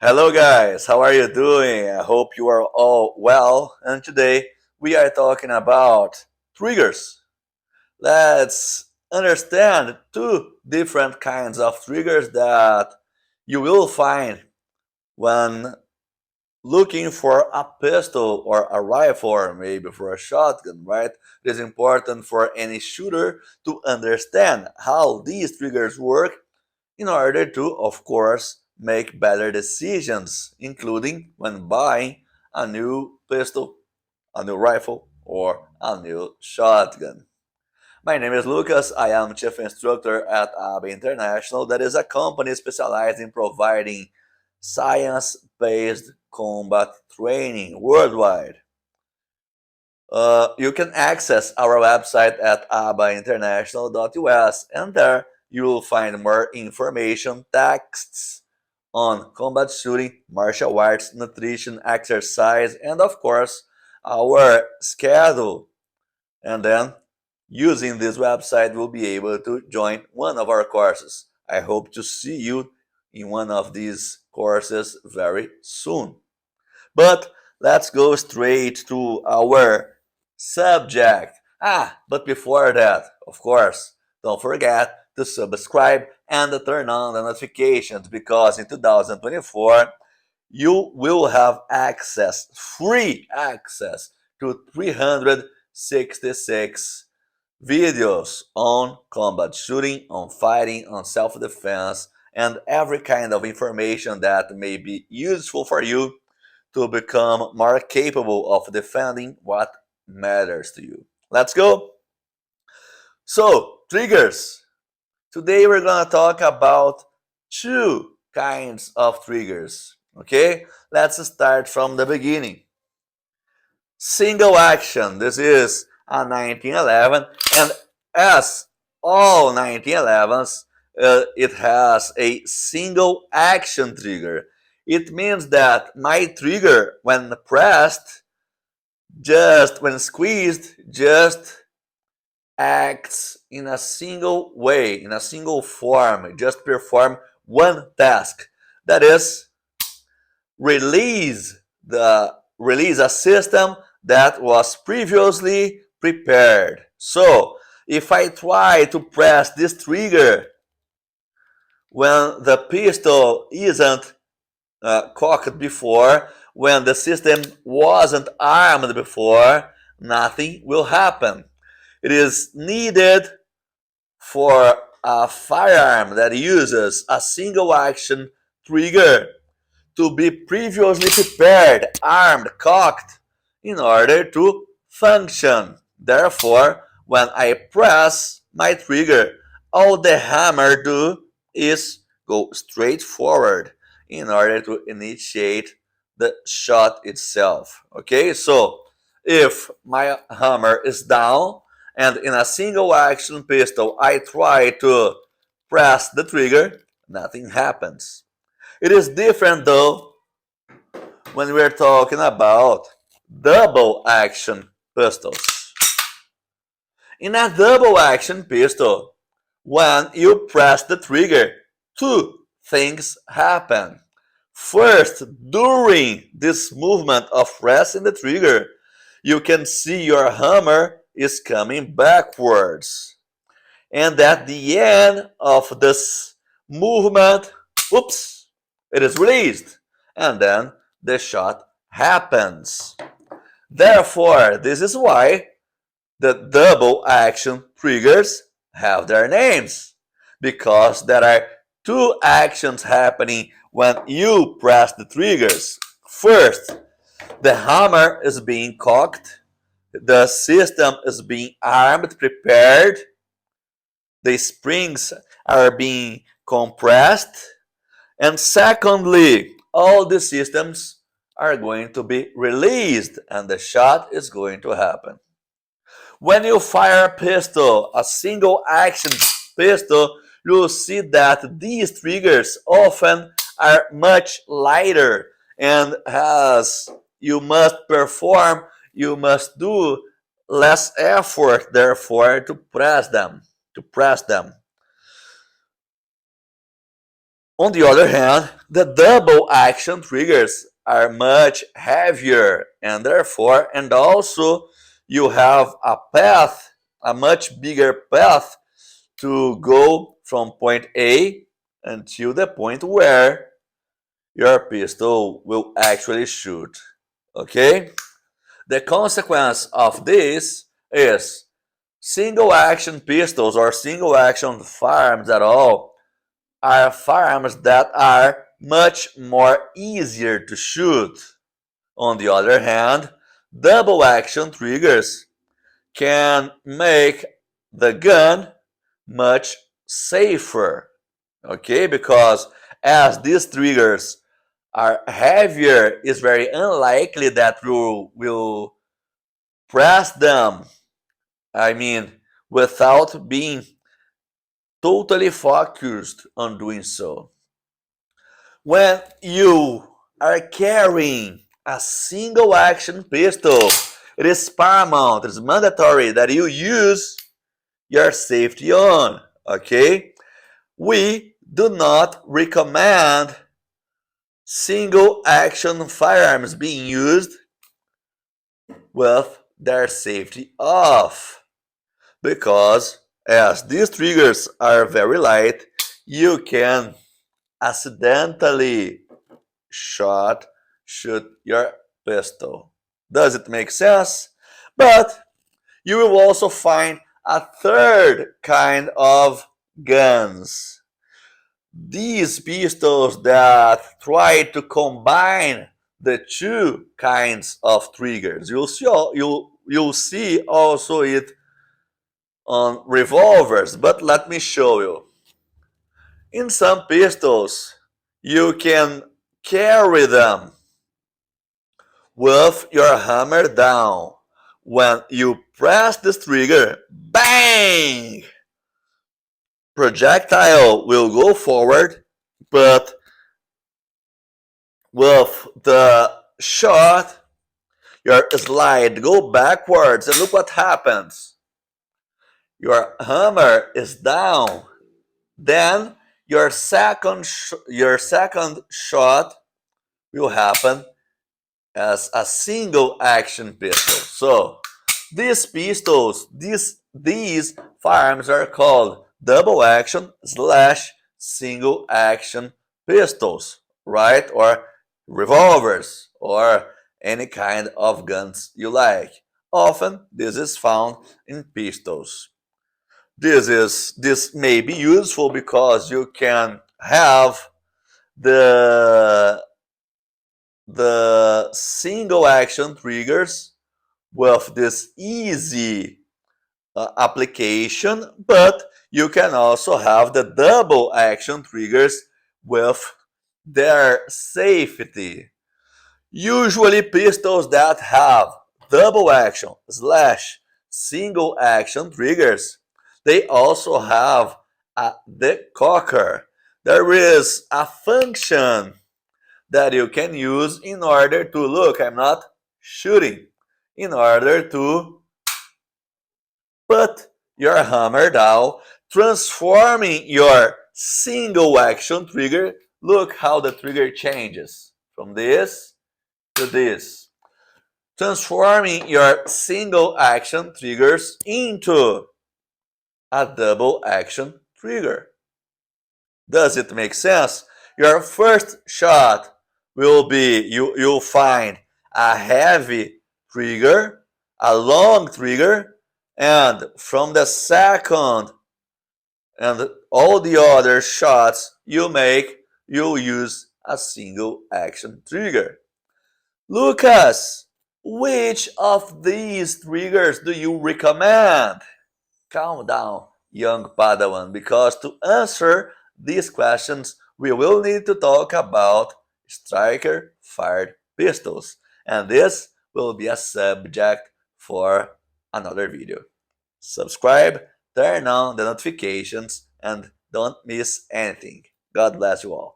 Hello, guys. How are you doing? I hope you are all well. And today we are talking about triggers. Let's understand two different kinds of triggers that you will find when looking for a pistol or a rifle or maybe for a shotgun, right? It is important for any shooter to understand how these triggers work in order to, of course, make better decisions, including when buying a new pistol, a new rifle, or a new shotgun. My name is Lucas. I am chief instructor at ABA International, that is a company specialized in providing science-based combat training worldwide. You can access our website at abainternational.us, and there you will find more information, texts on combat shooting, martial arts, nutrition, exercise, and of course, our schedule. And then, using this website, you'll be able to join one of our courses. I hope to see you in one of these courses very soon. But let's go straight to our subject. But before that, of course, don't forget to subscribe and to turn on the notifications because in 2024 you will have access, free access to 366 videos on combat shooting, on fighting, on self-defense, and every kind of information that may be useful for you to become more capable of defending what matters to you. Let's go. So, triggers. Today we're going to talk about two kinds of triggers. Okay, let's start from the beginning. Single action. This is a 1911, and as all 1911s, it has a single action trigger. It means that my trigger, when pressed, just when squeezed, just acts in a single way, in a single form, just perform one task. That is, release a system that was previously prepared. So if I try to press this trigger when the pistol isn't cocked before, when the system wasn't armed before, nothing will happen. It is needed for a firearm that uses a single action trigger to be previously prepared, armed, cocked, in order to function. Therefore, when I press my trigger, all the hammer do is go straight forward in order to initiate the shot itself. Okay, so if my hammer is down and in a single action pistol I try to press the trigger, nothing happens. It is different though when we're talking about double action pistols. In a double action pistol, when you press the trigger, two things happen. First, during this movement of pressing the trigger, you can see your hammer is coming backwards. And at the end of this movement, oops, it is released. And then the shot happens. Therefore, this is why the double action triggers have their names. Because there are two actions happening when you press the triggers. First, the hammer is being cocked, the system is being armed, prepared, the springs are being compressed, and secondly, all the systems are going to be released and the shot is going to happen. When you fire a pistol, a single action pistol, you'll see that these triggers often are much lighter, and as you must perform, you must do less effort, therefore, to press them. On the other hand, the double action triggers are much heavier and therefore, and also you have a path, a much bigger path to go from point A until the point where your pistol will actually shoot. Okay? The consequence of this is single action pistols or single action firearms at all are firearms that are much more easier to shoot. On the other hand, double action triggers can make the gun much safer. Okay, because as these triggers are heavier, it's very unlikely that you will press them. I mean, without being totally focused on doing so. When you are carrying a single action pistol, it is paramount, it is mandatory that you use your safety on. Okay? We do not recommend single action firearms being used with their safety off, because as these triggers are very light, you can accidentally shoot your pistol. Does it make sense? But you will also find a third kind of guns. These pistols that try to combine the two kinds of triggers. You'll see also it on revolvers, but let me show you. In some pistols, you can carry them with your hammer down. When you press this trigger, bang! Projectile will go forward, but with the shot, your slide go backwards, and look what happens. Your hammer is down. Then your second shot will happen as a single action pistol. So these pistols, these firearms are called double action / single action pistols, right? Or revolvers, or any kind of guns you like. Often this is found in pistols. This may be useful because you can have the single action triggers with this easy application, but you can also have the double action triggers with their safety. Usually pistols that have double action / single action triggers, they also have a decocker. There is a function that you can use in order to, look, I'm not shooting, in order to put your hammer down, transforming your single action trigger. Look how the trigger changes from this to this, transforming your single action triggers into a double action trigger. Does it make sense? Your first shot will be, you'll find a heavy trigger, a long trigger, and from the second and all the other shots you make, you'll use a single action trigger. Lucas, which of these triggers do you recommend? Calm down, young Padawan, because to answer these questions, we will need to talk about striker-fired pistols, and this will be a subject for another video. Subscribe, turn on the notifications, and don't miss anything. God bless you all.